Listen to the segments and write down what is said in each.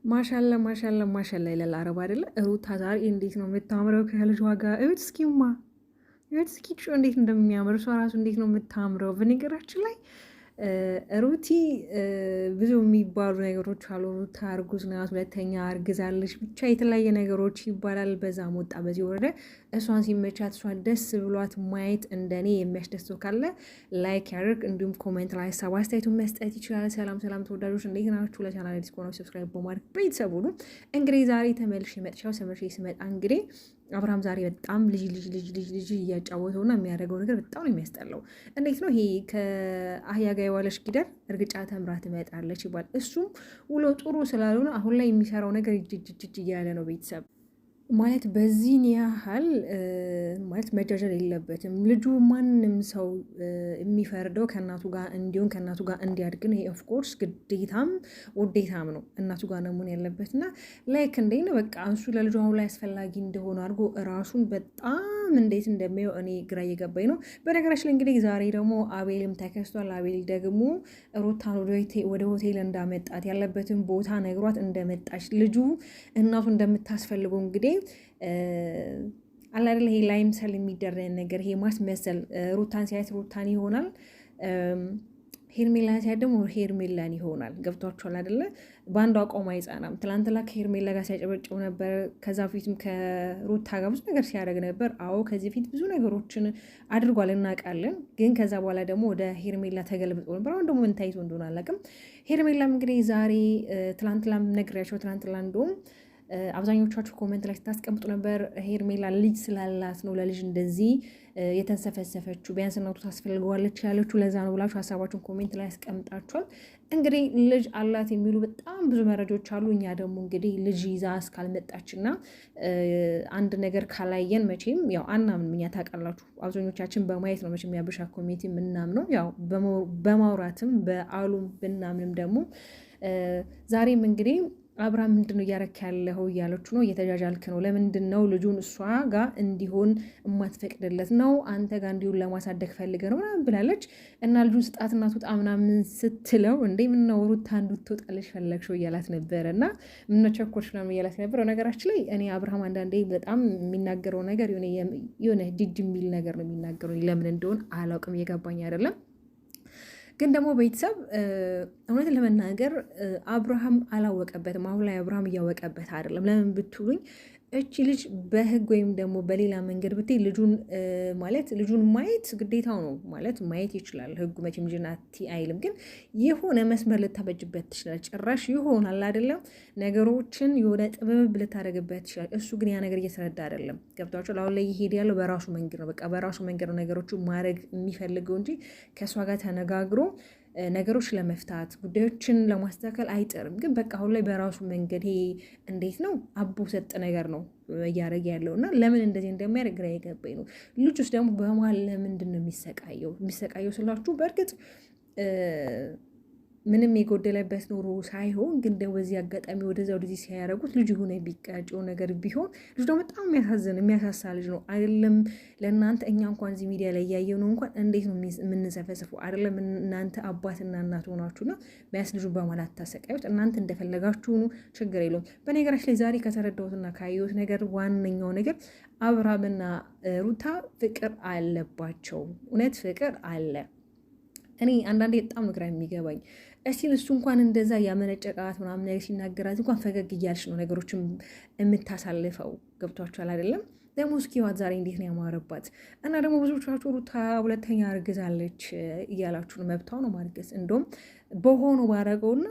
ማሻላ ማሻላ ማሻላ ይላል አረብ አይደለ? ሩታ ዛሬ እንዴት ነው የምታምረው ከልጇ ጋር! እዩት እስኪማ፣ እዩት እስኪ እንዴት እንደሚያምር እሷ ራሱ እንዴት ነው የምታምረው። በነገራችን ላይ ሩቲ ብዙ የሚባሉ ነገሮች አሉ። ሩታ እርጉዝ ናት፣ ሁለተኛ አርግዛለች፣ ብቻ የተለያየ ነገሮች ይባላል። በዛ ወጣ በዚህ ወረደ። እሷን ሲመቻት እሷን ደስ ብሏት ማየት እንደኔ የሚያስደስተው ካለ ላይክ ያደርግ፣ እንዲሁም ኮሜንት ላይ ሀሳብ አስተያየቱን መስጠት ይችላል። ሰላም ሰላም ተወዳጆች እንዴት ናችሁ? ለቻናል አዲስ ከሆናችሁ ሰብስክራይብ በማድረግ ቤተሰቡ ነው። እንግዲህ ዛሬ ተመልሼ መጥቻለሁ። ስመጣ እንግዲህ አብርሃም ዛሬ በጣም ልጅ እያጫወተውና የሚያደርገው ነገር በጣም ነው የሚያስጠላው። እንዴት ነው ይሄ? ከአህያ ጋር የዋለች ጊደር እርግጫ ተምራ ትመጣለች ይባል። እሱም ውሎ ጥሩ ስላልሆነ አሁን ላይ የሚሰራው ነገር እጅ እያለ ነው ቤተሰብ ማለት በዚህን ያህል ማለት መጃጀል የለበትም ልጁ። ማንም ሰው የሚፈርደው ከእናቱ ጋር እንዲሆን ከእናቱ ጋር እንዲያድግ ነው። ይሄ ኦፍኮርስ ግዴታም ውዴታም ነው። እናቱ ጋር ነው መሆን ያለበት እና ላይክ እንዴ ነው በቃ እሱ ለልጁ አሁን ላይ አስፈላጊ እንደሆነ አድርጎ ራሱን በጣም እንዴት እንደሚየው እኔ ግራ እየገባኝ ነው። በነገራችን ላይ እንግዲህ ዛሬ ደግሞ አቤልም ተከስቷል። አቤል ደግሞ ሩታን ወደ ሆቴል እንዳመጣት ያለበትን ቦታ ነግሯት እንደመጣች ልጁ እናቱ እንደምታስፈልገው እንግዲህ አላደለ ይሄ ላይምሰል የሚደረግ ነገር ይሄ ማስመሰል ሩታን ሲያየት ሩታን ይሆናል፣ ሄርሜላን ሲያየት ደግሞ ሄርሜላን ይሆናል። ገብቷችኋል አይደለ? በአንዱ አቋም አይጻናም። ትላንትና ከሄርሜላ ጋር ሲያጨበጭው ነበር። ከዛ ፊትም ከሩታ ጋር ብዙ ነገር ሲያደርግ ነበር። አዎ ከዚህ ፊት ብዙ ነገሮችን አድርጓል እናውቃለን። ግን ከዛ በኋላ ደግሞ ወደ ሄርሜላ ተገልብጦ ነበር። አሁን ደግሞ ምን ታይቶ እንደሆነ አላውቅም። ሄርሜላም እንግዲህ ዛሬ ትላንትላም ነግሬያቸው ትላንትላ እንደውም አብዛኞቻችሁ ኮሜንት ላይ ስታስቀምጡ ነበር ሄርሜላ ልጅ ስላላት ነው ለልጅ እንደዚህ የተንሰፈሰፈችው፣ ቢያንስ እናቱ ታስፈልገዋለች ያለችው ለዛ ነው ብላችሁ ሀሳባችሁን ኮሜንት ላይ ያስቀምጣችኋል። እንግዲህ ልጅ አላት የሚሉ በጣም ብዙ መረጃዎች አሉ። እኛ ደግሞ እንግዲህ ልጅ ይዛ እስካልመጣችና አንድ ነገር ካላየን መቼም ያው አናምንም። እኛ ታውቃላችሁ፣ አብዛኞቻችን በማየት ነው መቼም የአበሻ ኮሚኒቲ የምናምነው። ያው በማውራትም በአሉም ብናምንም ደግሞ ዛሬም እንግዲህ አብርሃም ምንድን ነው እያረክ ያለኸው እያለች ነው፣ እየተጃጃልክ ነው። ለምንድን ነው ልጁን እሷ ጋር እንዲሆን የማትፈቅድለት ነው? አንተ ጋር እንዲሆን ለማሳደግ ፈልገ ነው ምናምን ብላለች። እና ልጁን ስጣት እና ትውጣ ምናምን ስትለው እንዴ ምነው ሩታ እንድትወጣልሽ ፈለግሽው እያላት ነበረ። እና ምነው ቸኮልሽ ምናምን እያላት ነበረ። ነገራችን ላይ እኔ አብርሃም አንዳንዴ በጣም የሚናገረው ነገር የሆነ ጅጅ የሚል ነገር ነው የሚናገረው። ለምን እንደሆን አላውቅም፣ እየገባኝ አይደለም። ግን ደግሞ ቤተሰብ እውነትን ለመናገር አብርሃም አላወቀበትም። አሁን ላይ አብርሃም እያወቀበት አይደለም። ለምን ብትሉኝ እቺ ልጅ በህግ ወይም ደግሞ በሌላ መንገድ ብትይ ልጁን ማየት ግዴታው ነው ማለት ማየት ይችላል። ህጉ መቼም ልጅን አይልም። ግን የሆነ መስመር ልታበጅበት ትችላል። ጭራሽ ይሆናል አይደለም ነገሮችን የሆነ ጥበብ ልታደርግበት ትችላል። እሱ ግን ያ ነገር እየተረዳ አይደለም። ገብቷቸው አሁን ላይ ይሄድ ያለው በራሱ መንገድ ነው። በቃ በራሱ መንገድ ነው ነገሮቹ ማድረግ የሚፈልገው እንጂ ከእሷ ጋር ተነጋግሮ ነገሮች ለመፍታት ጉዳዮችን ለማስተካከል አይጥርም። ግን በቃ አሁን ላይ በራሱ መንገድ ይሄ እንዴት ነው አቦ ሰጥ ነገር ነው እያደረገ ያለው እና ለምን እንደዚህ እንደሚያደርግ ግራ የገባኝ ነው። ልጅ ውስጥ ደግሞ በመሀል ለምንድን ነው የሚሰቃየው ስላችሁ በእርግጥ ምንም የጎደለበት ኖሮ ሳይሆን ግን ደግሞ በዚህ አጋጣሚ ወደዛ ወደዚህ ሲያደርጉት ልጅ ሆነ ቢቀጭው ነገር ቢሆን ልጅ ደግሞ በጣም የሚያሳሳ ልጅ ነው አይደለም። ለእናንተ እኛ እንኳን እዚህ ሚዲያ ላይ እያየው ነው እንኳን እንዴት ነው የምንሰፈስፈው አይደለም። እናንተ አባትና እናት ሆናችሁና ቢያንስ ልጁን በማለት ታሰቃዩት። እናንተ እንደፈለጋችሁ ችግር የለውም። በነገራችን ላይ ዛሬ ከተረዳሁትና ካየሁት ነገር ዋነኛው ነገር አብርሃምና ሩታ ፍቅር አለባቸው። እውነት ፍቅር አለ። እኔ አንዳንዴ በጣም ግራ የሚገባኝ እስቲል እሱ እንኳን እንደዛ ያመነጨቃት ምናምን ነገር ሲናገራት እንኳን ፈገግ እያልሽ ነው ነገሮችን የምታሳልፈው። ገብቷችኋል አይደለም? ደግሞ እስኪ ዋት ዛሬ እንዴት ነው ያማረባት። እና ደግሞ ብዙዎቻችሁ ሩታ ሁለተኛ አርግዛለች እያላችሁ ነው። መብቷ ነው ማርገዝ። እንደውም በሆኑ ባረገውና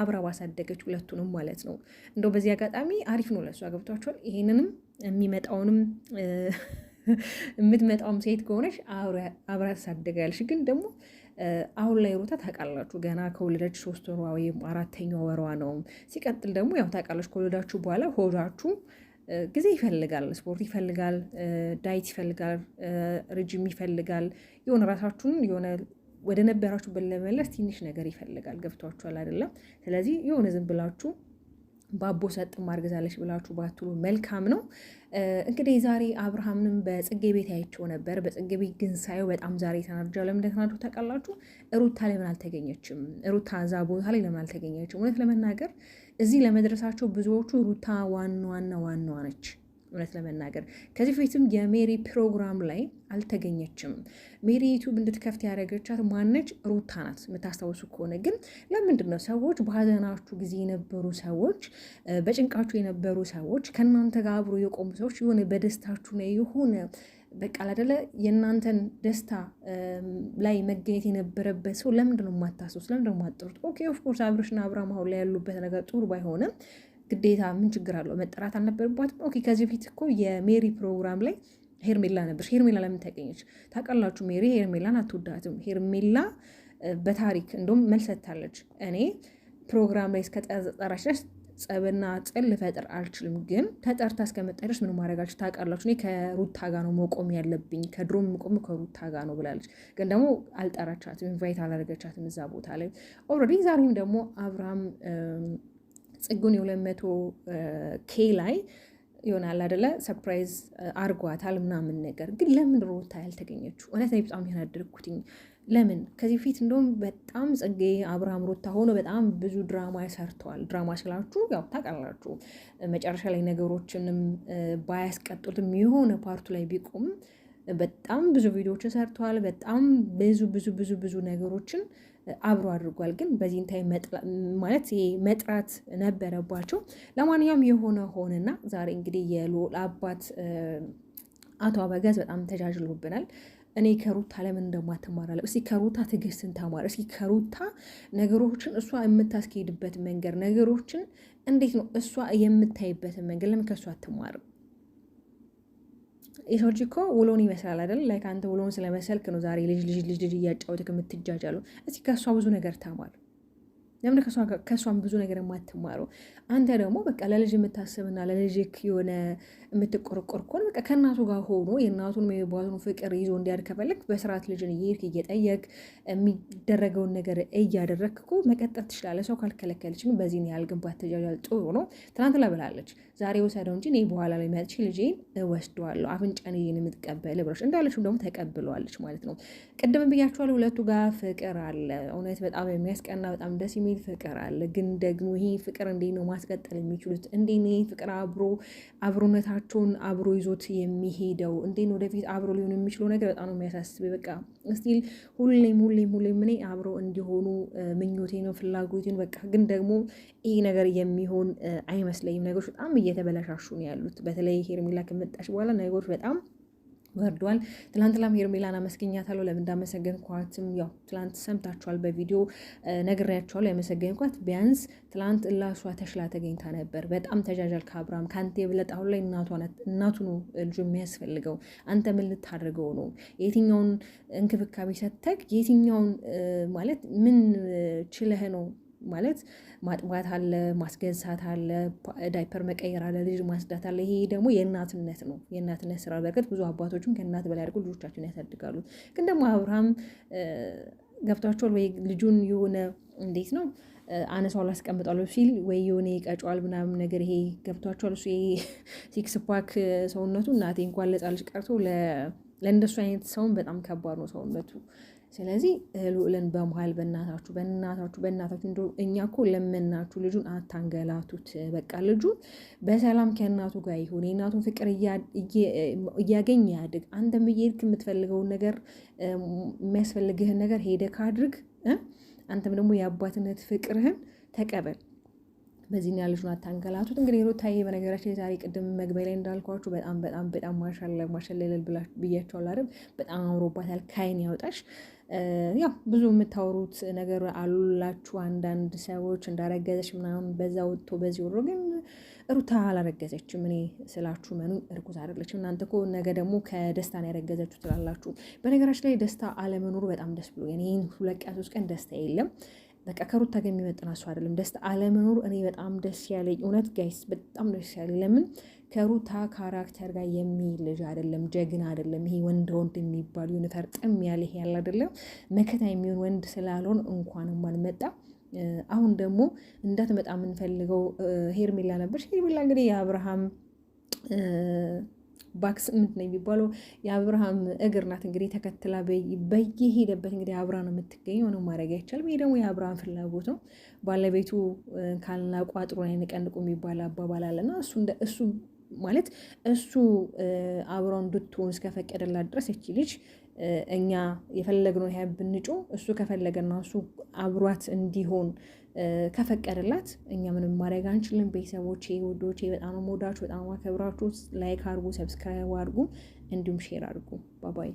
አብራ ባሳደገች ሁለቱንም ማለት ነው። እንደው በዚህ አጋጣሚ አሪፍ ነው ለእሷ። ገብቷችኋል? ይሄንንም የሚመጣውንም የምትመጣውም ሴት ከሆነች አብራ ታሳደጋለች። ግን ደግሞ አሁን ላይ ሩታ ታውቃላችሁ ገና ከወለደች 3 ወሯ ወይም 4ኛ ወሯ ነው። ሲቀጥል ደግሞ ያው ታውቃላችሁ ከወለዳችሁ በኋላ ሆዳችሁ ጊዜ ይፈልጋል፣ ስፖርት ይፈልጋል፣ ዳይት ይፈልጋል፣ ሪጅም ይፈልጋል። የሆነ ራሳችሁን የሆነ ወደ ነበራችሁበት ለመመለስ ትንሽ ነገር ይፈልጋል። ገብቷችኋል አይደለም? ስለዚህ የሆነ ዝም ብላችሁ ባቦ ሰጥ ማርገዛለች ብላችሁ ባትሉ መልካም ነው። እንግዲህ ዛሬ አብርሃምንም በጽጌ ቤት አይቼው ነበር። በጽጌ ቤት ግን ሳየው በጣም ዛሬ ተናድጃለሁ። ለምን እንደተናደድኩ ታውቃላችሁ? ሩታ ለምን አልተገኘችም? ሩታ እዛ ቦታ ላይ ለምን አልተገኘችም? እውነት ለመናገር እዚህ ለመድረሳቸው ብዙዎቹ ሩታ ዋናዋ ነች። እውነት ለመናገር ከዚህ በፊትም የሜሪ ፕሮግራም ላይ አልተገኘችም። ሜሪ ዩቱብ እንድትከፍት ያደረገቻት ማነች? ሩታ ናት። የምታስታውሱ ከሆነ ግን ለምንድን ነው ሰዎች በሀዘናችሁ ጊዜ የነበሩ ሰዎች፣ በጭንቃችሁ የነበሩ ሰዎች፣ ከእናንተ ጋር አብሮ የቆሙ ሰዎች የሆነ በደስታችሁ ላይ የሆነ በቃ አይደለ የእናንተን ደስታ ላይ መገኘት የነበረበት ሰው ለምንድን ነው የማታስቡት? ለምንድን ነው የማትጠሩት? ኦኬ ኦፍኮርስ አብርሽና አብርሃም አሁን ላይ ያሉበት ነገር ጥሩ ባይሆንም ግዴታ ምን ችግር አለው? መጠራት አልነበረባትም? ኦኬ ከዚህ በፊት እኮ የሜሪ ፕሮግራም ላይ ሄርሜላ ነበርሽ። ሄርሜላ ለምን ተገኘች? ታውቃላችሁ ሜሪ ሄርሜላን አትወዳትም። ሄርሜላ በታሪክ እንደውም መልስ ሰጥታለች። እኔ ፕሮግራም ላይ እስከጠራች ድረስ ጸብና ጥል ልፈጥር አልችልም፣ ግን ተጠርታ እስከመጣ ድረስ ምን ማድረጋችሁ ታውቃላችሁ። እኔ ከሩታ ጋር ነው መቆም ያለብኝ፣ ከድሮም መቆም ከሩታ ጋር ነው ብላለች። ግን ደግሞ አልጠራቻትም፣ ኢንቫይት አላደረገቻትም እዛ ቦታ ላይ ኦልሬዲ። ዛሬም ደግሞ አብርሃም ጽጉን የ200K ላይ ይሆናል አይደለ ሰርፕራይዝ አርጓታል ምናምን ነገር። ግን ለምን ሩታ ያልተገኘችው? እውነት ላይ በጣም ያናደርኩትኝ ለምን ከዚህ ፊት እንደውም በጣም ጽጌ አብርሃም ሩታ ሆኖ በጣም ብዙ ድራማ ሰርተዋል። ድራማ ስላችሁ ያው ታውቃላችሁ፣ መጨረሻ ላይ ነገሮችንም ባያስቀጡትም የሆነ ፓርቱ ላይ ቢቆም በጣም ብዙ ቪዲዮዎችን ሰርተዋል። በጣም ብዙ ነገሮችን አብሮ አድርጓል። ግን በዚህን ታይም ማለት ይሄ መጥራት ነበረባቸው። ለማንኛውም የሆነ ሆነና ዛሬ እንግዲህ የልዑል አባት አቶ አበጋዝ በጣም ተጃጅሎብናል። እኔ ከሩታ ለምን እንደማትማራለሁ? እስኪ ከሩታ ትዕግስትን ተማር። እስኪ ከሩታ ነገሮችን እሷ የምታስኬድበት መንገድ፣ ነገሮችን እንዴት ነው እሷ የምታይበትን መንገድ ለምን ከእሷ አትማርም? የሰው ልጅ እኮ ውሎን ይመስላል አይደል? ላይ ከአንተ ውሎን ስለመሰልክ ነው ዛሬ ልጅ እያጫወትክ የምትጃጃሉ። እስኪ ከእሷ ብዙ ነገር ተማር። ለምን ከእሷን ብዙ ነገር የማትማረው? አንተ ደግሞ በቃ ለልጅ የምታስብና ለልጅ የሆነ የምትቆረቆር ከሆነ በቃ ከእናቱ ጋር ሆኖ የእናቱን የባቱን ፍቅር ይዞ እንዲያድግ ከፈለግ በስርዓት ልጅን እየሄድክ እየጠየቅ የሚደረገውን ነገር እያደረግክ እኮ መቀጠል ትችላለህ። ሰው ካልከለከለች። ግን በዚህን ያህል ግን ባትጃጃል ጥሩ ነው። ትናንት ላይ ብላለች፣ ዛሬ ወሰደው እንጂ እኔ በኋላ ላይ መጥቼ ልጄን እወስደዋለሁ፣ አፍንጫን የምትቀበል ብሎች እንዳለችው ደግሞ ተቀብለዋለች ማለት ነው። ቅድም ብያቸዋለሁ፣ ሁለቱ ጋር ፍቅር አለ። እውነት በጣም የሚያስቀና በጣም ደስ የሚል ፍቅር አለ። ግን ደግሞ ይሄ ፍቅር እንዴት ነው ማስቀጠል የሚችሉት? እንዴት ነው ይሄ ፍቅር አብሮነታቸውን አብሮ ይዞት የሚሄደው? እንዴት ነው ወደፊት አብሮ ሊሆን የሚችለው ነገር በጣም ነው የሚያሳስበኝ። በቃ ስቲል ሁሌም እኔ አብሮ እንዲሆኑ ምኞቴ ነው፣ ፍላጎቴ ነው። በቃ ግን ደግሞ ይሄ ነገር የሚሆን አይመስለኝም። ነገሮች በጣም እየተበላሻሹ ነው ያሉት። በተለይ ሄርሜላ ከመጣች በኋላ ነገሮች በጣም ወርዷል። ትላንትላም ሄርሜላን አመስገኛታለሁ። ለምን እንዳመሰገንኳትም ያው ትላንት ሰምታችኋል፣ በቪዲዮ ነግሬያችኋለሁ። ያመሰገንኳት ቢያንስ ትላንት እላሷ ተሽላ ተገኝታ ነበር። በጣም ተጃጃል ከአብርሃም ከአንተ የበለጠ አሁን ላይ እናቱ ነው ልጁ የሚያስፈልገው። አንተ ምን ልታደርገው ነው? የትኛውን እንክብካቤ ሰተክ የትኛውን ማለት ምን ችለህ ነው ማለት ማጥባት አለ፣ ማስገዛት አለ፣ ዳይፐር መቀየር አለ፣ ልጅ ማስዳት አለ። ይሄ ደግሞ የእናትነት ነው፣ የእናትነት ስራ። በርግጥ ብዙ አባቶችም ከእናት በላይ አድርገው ልጆቻቸውን ያሳድጋሉ። ግን ደግሞ አብርሃም ገብቷቸዋል ወይ ልጁን የሆነ እንዴት ነው አነሳው ላስቀምጣለሁ ሲል ወይ የሆነ ይቀጫዋል ምናምን ነገር ይሄ ገብቷቸዋል። እሱ ሲክስ ፓክ ሰውነቱ እናቴ እንኳን ለጻልሽ ቀርቶ ለእንደሱ አይነት ሰውን በጣም ከባድ ነው ሰውነቱ። ስለዚህ ልዑልን በመሀል በእናታችሁ እንደ እኛ እኮ ለመናችሁ ልጁን አታንገላቱት። በቃ ልጁ በሰላም ከእናቱ ጋር ይሁን፣ የእናቱን ፍቅር እያገኘ ያድግ። አንተም እየሄድክ የምትፈልገውን ነገር የሚያስፈልግህን ነገር ሄደህ ካድርግ። አንተም ደግሞ የአባትነት ፍቅርህን ተቀበል። በዚህ ያለ ልጁን አታንገላቱት። እንግዲህ ሩታዬ በነገራችን ዛሬ ቅድም መግቢያ ላይ እንዳልኳችሁ በጣም ማሸለል ብያቸዋል አይደል? በጣም አምሮባታል። ካይን ያውጣሽ። ያው ብዙ የምታወሩት ነገር አሉላችሁ አንዳንድ ሰዎች እንዳረገዘች ምናምን በዛ ወጥቶ በዚህ ወሮ፣ ግን ሩታ አላረገዘችም። እኔ ስላችሁ መኑ እርጉዝ አይደለችም። እናንተ እኮ ነገ ደግሞ ከደስታ ነው ያረገዘችው ትላላችሁ። በነገራችን ላይ ደስታ አለመኖሩ በጣም ደስ ብሎ ይህን 2 ቀን 3 ቀን ደስታ የለም። በቃ ከሩታ ጋር የሚመጥና እሱ አይደለም። ደስታ አለመኖሩ እኔ በጣም ደስ ያለኝ እውነት ጋይስ፣ በጣም ደስ ያለኝ ለምን ከሩታ ካራክተር ጋር የሚል ልጅ አይደለም፣ ጀግና አይደለም። ይሄ ወንድ የሚባሉ ፈርጥም ያለ ይሄ ያለ አይደለም፣ መከታ የሚሆን ወንድ ስላልሆን እንኳንም አልመጣ። አሁን ደግሞ እንዳትመጣ የምንፈልገው ሄርሜላ ነበርች። ሄርሜላ እንግዲህ የአብርሃም ባክስ ምንድን ነው የሚባለው የአብርሃም እግር ናት እንግዲህ ተከትላ በየሄደበት እንግዲህ አብራ ነው የምትገኘው። ነው ማድረግ አይቻልም። ይሄ ደግሞ የአብርሃም ፍላጎት ነው። ባለቤቱ ካልናቁ አጥሩን አይነቀንቁ የሚባል አባባል አለና እሱ ማለት እሱ አብረው እንድትሆን እስከፈቀደላት ድረስ እቺ ልጅ እኛ የፈለግነው ይሄ ብንጮ እሱ ከፈለገና እሱ አብሯት እንዲሆን ከፈቀደላት እኛ ምንም ማድረግ አንችልም። ቤተሰቦቼ ውዶቼ በጣም የምወዳችሁ በጣም አከብራችሁ። ላይክ አድርጉ፣ ሰብስክራይብ አድርጉ፣ እንዲሁም ሼር አድርጉ። ባባይ